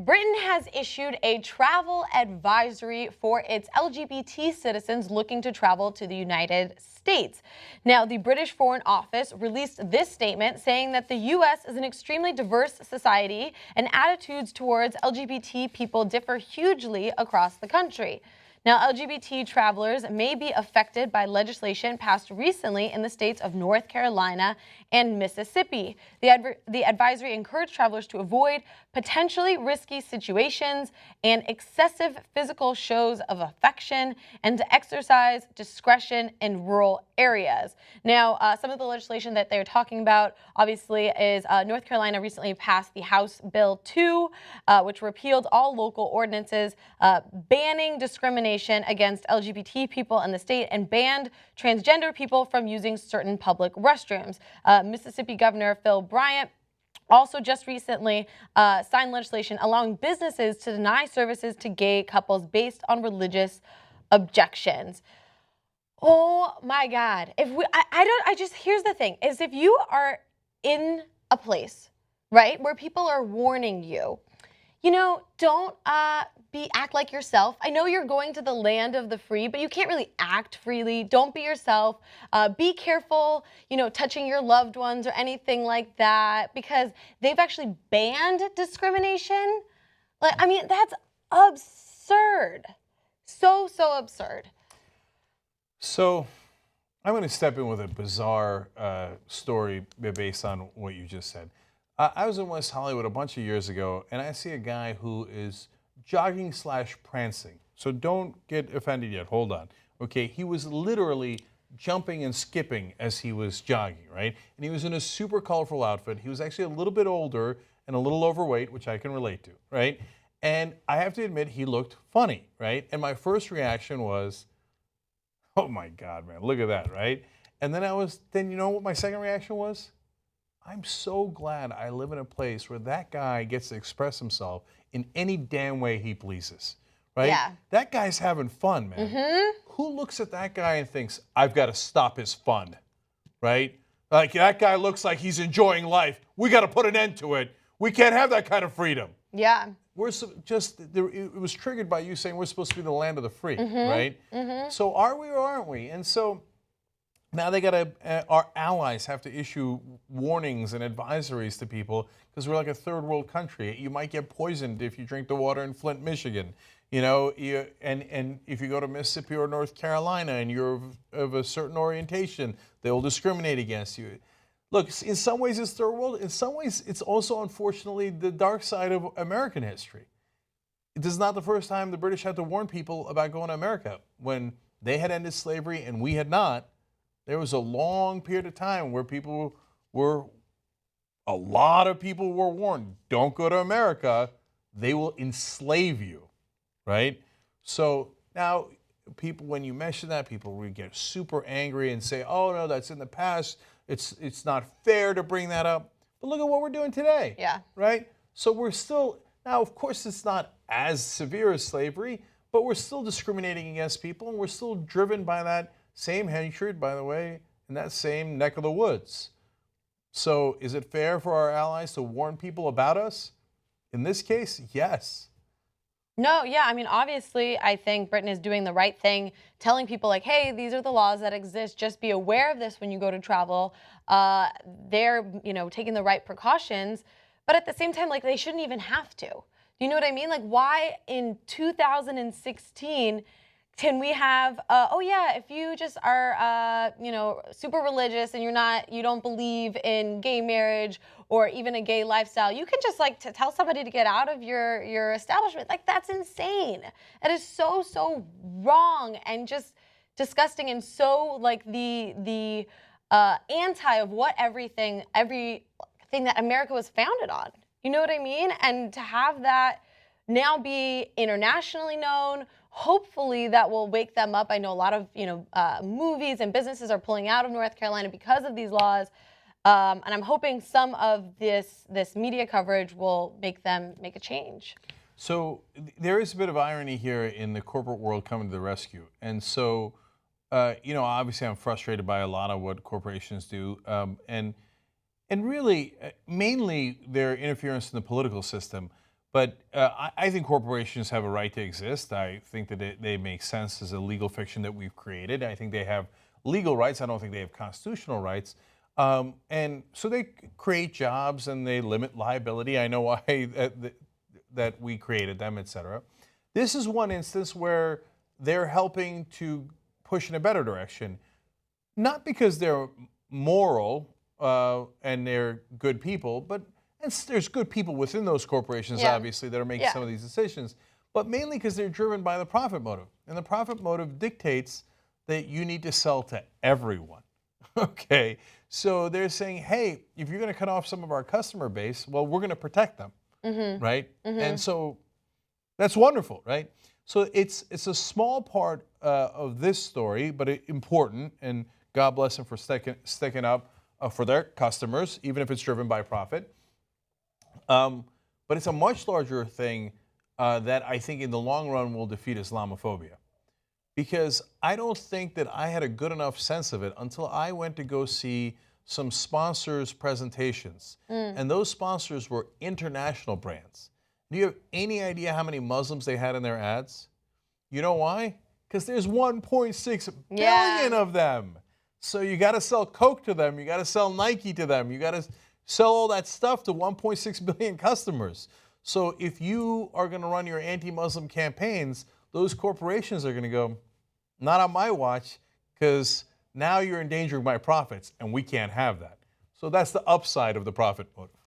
Britain has issued a travel advisory for its LGBT citizens looking to travel to the United States. Now, the British Foreign Office released this statement saying that the U.S. is an extremely diverse society and attitudes towards LGBT people differ hugely across the country. Now, LGBT travelers may be affected by legislation passed recently in the states of North Carolina and Mississippi. The advisory encouraged travelers to avoid potentially risky situations and excessive physical shows of affection and to exercise discretion in rural areas. Now, some of the legislation that they're talking about, obviously, is North Carolina recently passed the House Bill 2, which repealed all local ordinances banning discrimination against LGBT people in the state and banned transgender people from using certain public restrooms. Mississippi Governor Phil Bryant also just recently signed legislation allowing businesses to deny services to gay couples based on religious objections. Oh my God. Here's the thing, is if you are in a place, right, where people are warning you, don't act like yourself. I know you're going to the land of the free, but you can't really act freely. Don't be yourself. Be careful, touching your loved ones or anything like that, because they've actually banned discrimination. That's absurd. So absurd. So I'm going to step in with a bizarre story based on what you just said. I was in West Hollywood a bunch of years ago, and I see a guy who is jogging/prancing. So don't get offended yet. Hold on. Okay, he was literally jumping and skipping as he was jogging, right? And he was in a super colorful outfit. He was actually a little bit older and a little overweight, which I can relate to, right? And I have to admit, he looked funny, right? And my first reaction was, oh my God, man, look at that, right? And then you know what my second reaction was? I'm so glad I live in a place where that guy gets to express himself in any damn way he pleases, right? Yeah. That guy's having fun, man. Mm-hmm. Who looks at that guy and thinks, I've got to stop his fun, right? Like, that guy looks like he's enjoying life. We got to put an end to it. We can't have that kind of freedom. Yeah. It was triggered by you saying we're supposed to be the land of the free, Mm-hmm. right? Mm-hmm. So are we or aren't we? And so now our allies have to issue warnings and advisories to people because we're like a third world country. You might get poisoned if you drink the water in Flint, Michigan. And if you go to Mississippi or North Carolina and you're of a certain orientation, they will discriminate against you. Look, in some ways it's third world. In some ways it's also, unfortunately, the dark side of American history. This is not the first time the British had to warn people about going to America. When they had ended slavery and we had not, there was a long period of time where a lot of people were warned, don't go to America, they will enslave you, right? So now when you mention that, people will get super angry and say, oh no, that's in the past, it's not fair to bring that up. But look at what we're doing today, Yeah. right? So we're still, now of course it's not as severe as slavery, but we're still discriminating against people and we're still driven by that same hatred, by the way, in that same neck of the woods. So is it fair for our allies to warn people about us? In this case, yes. No, yeah, obviously, I think Britain is doing the right thing, telling people like, hey, these are the laws that exist. Just be aware of this when you go to travel. They're, taking the right precautions. But at the same time, they shouldn't even have to. Do you know what I mean? Why in 2016 can we have, if you just are, super religious and you don't believe in gay marriage or even a gay lifestyle, you can just to tell somebody to get out of your establishment. That's insane. It is so wrong and just disgusting and so the anti of what everything that America was founded on. You know what I mean? And to have that now be internationally known, hopefully that will wake them up. I know a lot of movies and businesses are pulling out of North Carolina because of these laws, and I'm hoping some of this media coverage will make them make a change. So there is a bit of irony here in the corporate world coming to the rescue, and so obviously I'm frustrated by a lot of what corporations do, and really mainly their interference in the political system. But I think corporations have a right to exist. I think that they make sense as a legal fiction that we've created. I think they have legal rights. I don't think they have constitutional rights. And so they create jobs and they limit liability. I know why that we created them, et cetera. This is one instance where they're helping to push in a better direction, not because they're moral and they're good people, but there's good people within those corporations, obviously, that are making some of these decisions, but mainly because they're driven by the profit motive. And the profit motive dictates that you need to sell to everyone. Okay, so they're saying, hey, if you're going to cut off some of our customer base, well, we're going to protect them, right? And so that's wonderful, right? So it's a small part of this story, but important, and God bless them for sticking up for their customers, even if it's driven by profit. But it's a much larger thing that I think in the long run will defeat Islamophobia. Because I don't think that I had a good enough sense of it until I went to go see some sponsors' presentations. And those sponsors were international brands. Do you have any idea how many Muslims they had in their ads? You know why? Because there's 1.6 billion of them. So you got to sell Coke to them. You got to sell Nike to them. You got to sell all that stuff to 1.6 billion customers. So if you are going to run your anti-Muslim campaigns, those corporations are going to go, not on my watch, because now you're endangering my profits, and we can't have that. So that's the upside of the profit motive.